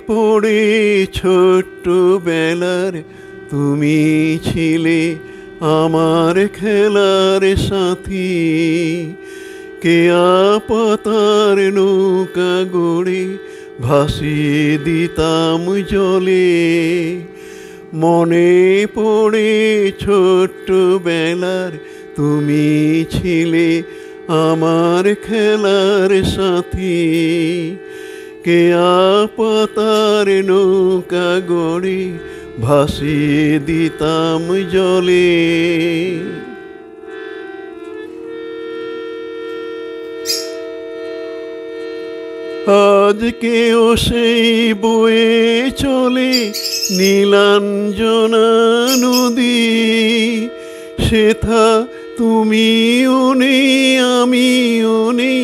পড়ে ছোট্টবেলার তুমি ছিলে আমার খেলার সাথী। কেয়া পাতার নৌকা গড়ে ভাসিয়ে দিতাম জলে। মনে পড়ে ছোট্টবেলার তুমি ছিলে আমার খেলার সাথী। কেয়া পাতার নৌকা গড়ে ভাসিয়ে দিতাম জলে। আজ কেউ সেই বয়ে চলে নীলাঞ্জনা নদী। সেথা তুমিও নেই আমিও নেই,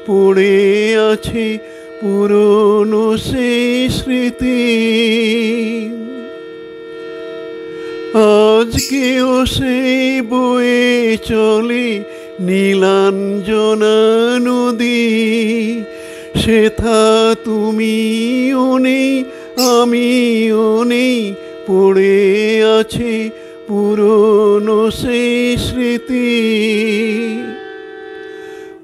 পড়ে আছে পুরনো সেই স্মৃতি। আজকেও সেই বয়ে চলে নীলাঞ্জনা নদী। সেথা তুমিও নেই আমিও নেই, পড়ে আছে পুরনো সেই স্মৃতি।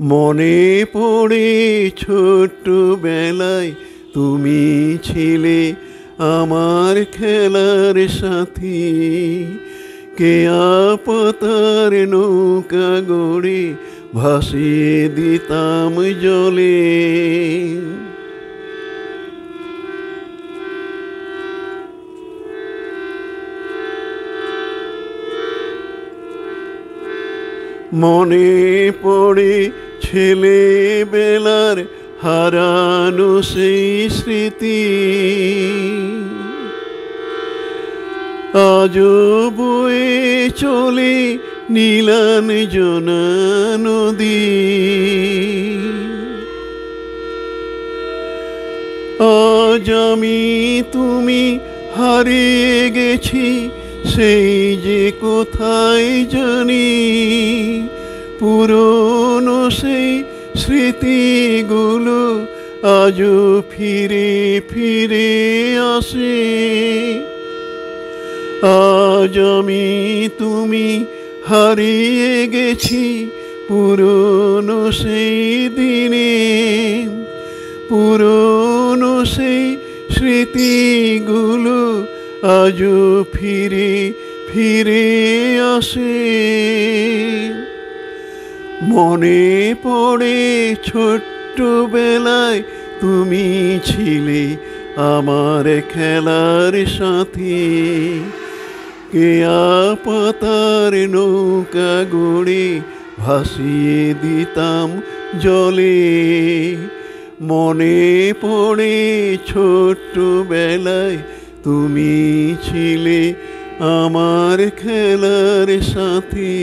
মনে পড়ে ছোট্টবেলায় তুমি ছিলে আমার খেলার সাথী। কেয়া পাতার নৌকা গড়ে ভাসিয়ে দিতাম জলে। মনে পড়ে ছেলেবেলার হারানো সেই স্মৃতি। আজও বয়ে চলে নীলাঞ্জনা নদী। আজ আমি তুমি হারিয়ে গেছি সেই যে কোথায় জানি। পুরনো সেই স্মৃতিগুলো আজও ফিরে ফিরে আসে। আজ আমি তুমি হারিয়ে গেছি পুরনো সেই দিনে। পুরনো সেই স্মৃতিগুলো আজও ফিরে ফিরে আসে। মনে পড়ে ছোট্টবেলায় তুমি ছিলে আমার খেলার সাথী। কেয়া পাতার নৌকা গড়ে ভাসিয়ে দিতাম জলে। মনে পড়ে ছোট্টবেলায় তুমি ছিলে আমার খেলার সাথী।